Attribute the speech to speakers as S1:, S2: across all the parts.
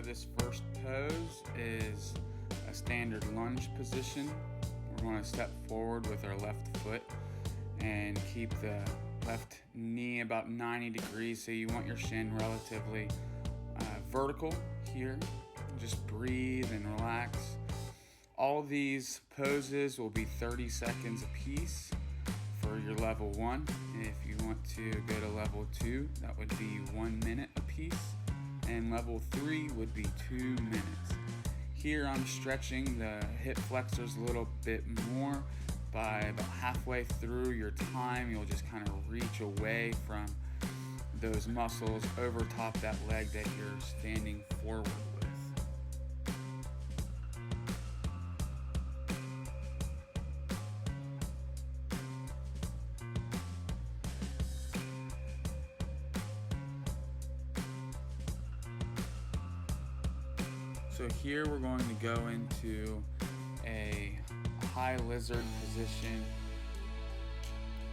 S1: this first pose is a standard lunge position. We're going to step forward with our left foot and keep the left knee about 90 degrees, so you want your shin relatively vertical here. Just breathe and relax. All these poses will be 30 seconds a piece for your level 1. And if you want to go to level 2, that would be 1 minute a piece. And level 3 would be 2 minutes. Here I'm stretching the hip flexors a little bit more. By about halfway through your time, you'll just kind of reach away from those muscles over top that leg that you're standing forward with. So here we're going to go into a high lizard position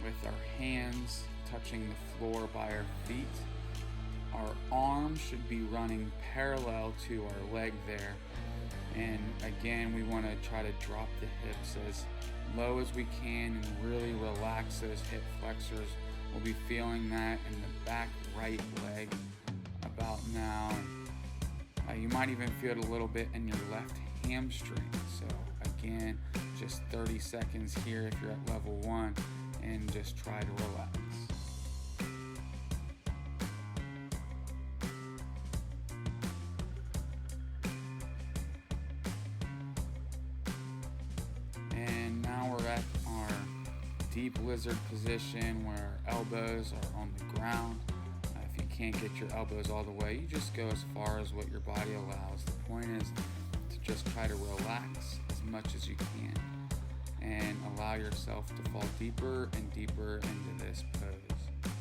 S1: with our hands touching the floor by our feet. Our arms should be running parallel to our leg there. And again, we want to try to drop the hips as low as we can and really relax those hip flexors. We'll be feeling that in the back right leg about now. You might even feel it a little bit in your left hamstring. So again, just 30 seconds here if you're at level 1, and just try to relax. And now we're at our deep lizard position where our elbows are on the ground. If you can't get your elbows all the way, you just go as far as what your body allows. The point is to just try to relax as much as you can and allow yourself to fall deeper and deeper into this pose.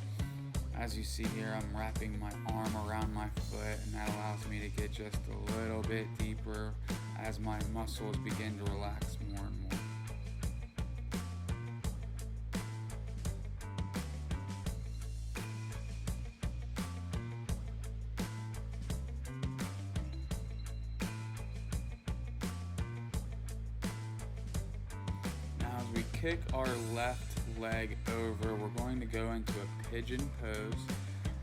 S1: As you see here, I'm wrapping my arm around my foot, and that allows me to get just a little bit deeper as my muscles begin to relax more and more. Kick our left leg over, we're going to go into a pigeon pose.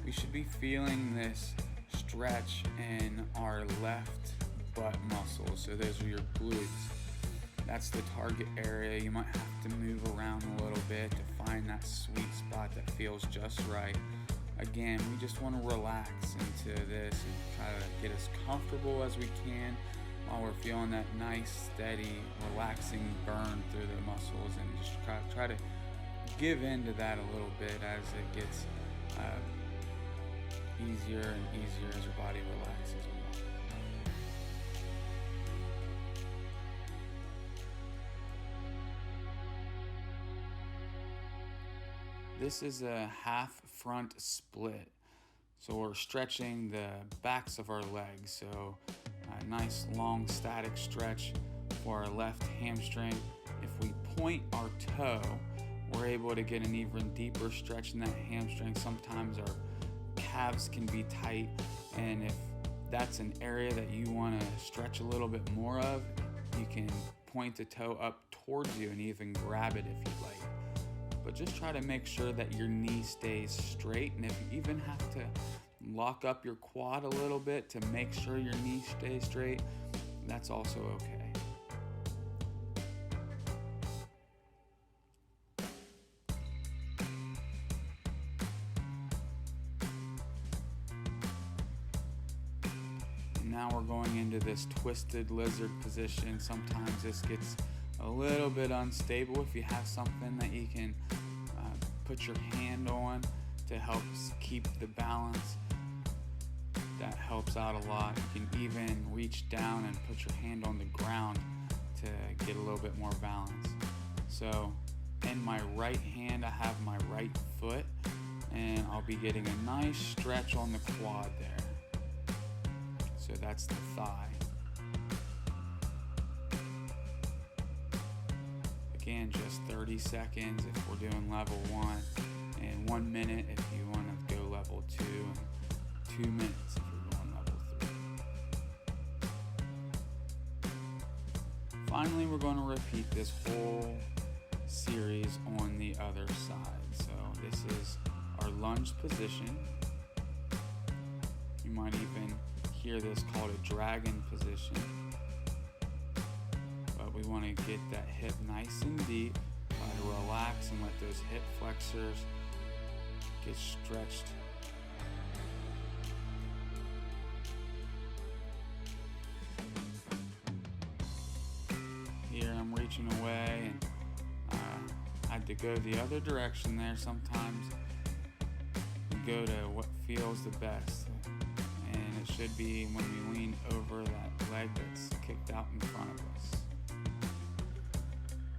S1: We should be feeling this stretch in our left butt muscles. So those are your glutes. That's the target area. You might have to move around a little bit to find that sweet spot that feels just right. Again, we just want to relax into this and try to get as comfortable as we can while we're feeling that nice, steady, relaxing burn through the muscles, and just try to give in to that a little bit as it gets easier and easier as your body relaxes more. This is a half front split. So we're stretching the backs of our legs. So a nice long static stretch for our left hamstring. If we point our toe, we're able to get an even deeper stretch in that hamstring. Sometimes our calves can be tight, and if that's an area that you want to stretch a little bit more of, you can point the toe up towards you and even grab it if you'd like. But just try to make sure that your knee stays straight, and if you even have to lock up your quad a little bit to make sure your knee stays straight, that's also okay. Now we're going into this twisted lizard position. Sometimes this gets a little bit unstable. If you have something that you can put your hand on to help keep the balance, that helps out a lot. You can even reach down and put your hand on the ground to get a little bit more balance. So in my right hand, I have my right foot, and I'll be getting a nice stretch on the quad there. So that's the thigh. Again, just 30 seconds if we're doing level 1, and 1 minute if you want to go level 2, and 2 minutes if you're going level 3. Finally, we're going to repeat this whole series on the other side. So this is our lunge position. You might even hear this called a dragon position. But we want to get that hip nice and deep. Try to relax and let those hip flexors get stretched. Here I'm reaching away, and I had to go the other direction there. Sometimes you go to what feels the best, and it should be when we lean over that leg that's kicked out in front of us.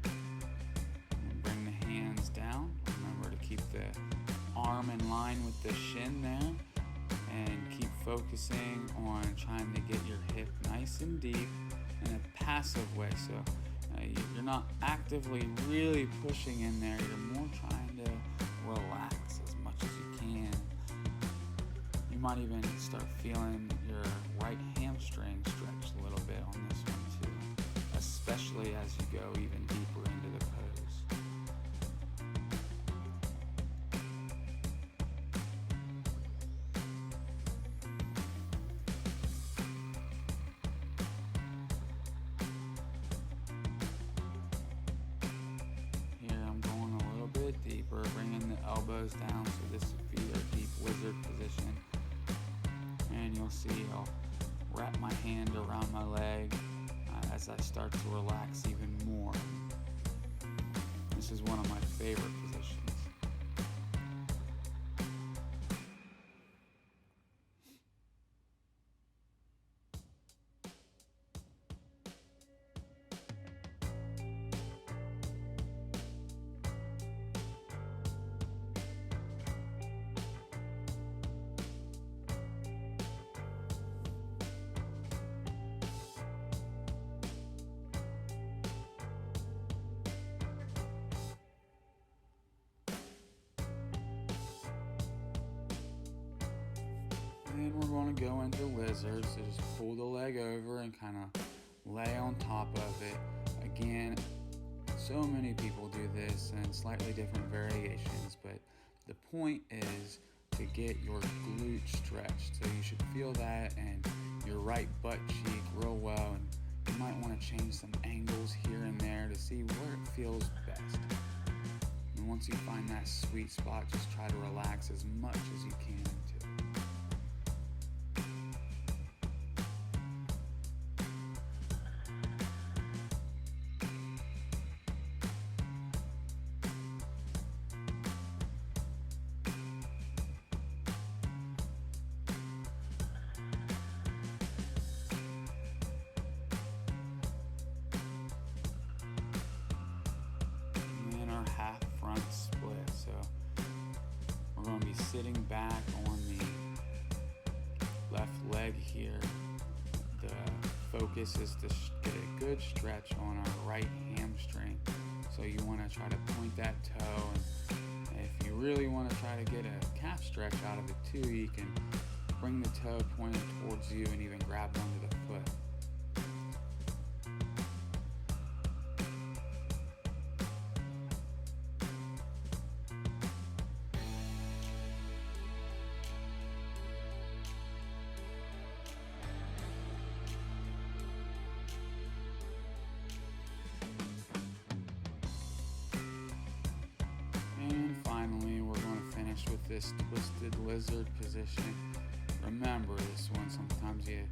S1: And bring the hands down. Remember to keep the arm in line with the shin there, and keep focusing on trying to get your hip nice and deep in a passive way. So you're not actively really pushing in there. You're more trying to relax as much as you can. You might even start feeling your right hamstring stretch a little bit on this one too, especially as you go even deeper into the pose. Deeper, bringing the elbows down so this would be our deep wizard position. And you'll see I'll wrap my hand around my leg as I start to relax even more. This is one of my favorite positions. And we're going to go into lizard, so just pull the leg over and kind of lay on top of it. Again, so many people do this in slightly different variations, but the point is to get your glute stretched. So you should feel that and your right butt cheek real well, and you might want to change some angles here and there to see where it feels best. And once you find that sweet spot, just try to relax as much as you can too. Half front split. So we're going to be sitting back on the left leg here. The focus is to get a good stretch on our right hamstring. So you want to try to point that toe, and if you really want to try to get a calf stretch out of it too, you can bring the toe pointed towards you and even grab onto the foot. And finally, we're going to finish with this twisted lizard position. Remember this one, sometimes you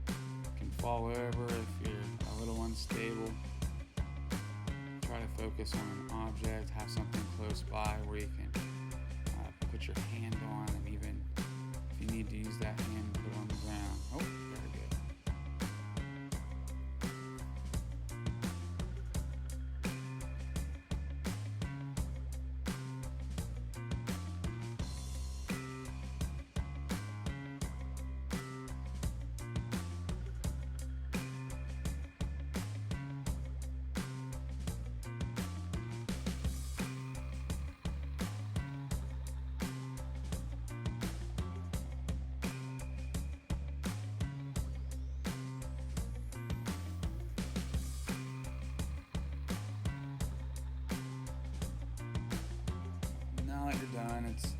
S1: can fall over if you're a little unstable. Try to focus on an object, have something close by where you can put your hand on, and even if you need to use that hand, put it on the ground. Oh, very good. then it's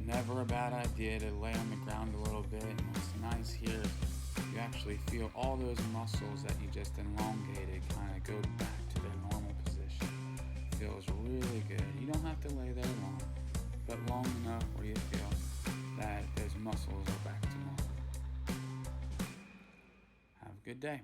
S1: never a bad idea to lay on the ground a little bit. And what's nice here is you actually feel all those muscles that you just elongated kind of go back to their normal position. Feels really good. You don't have to lay there long, but long enough where you feel that those muscles are back to normal. Have a good day.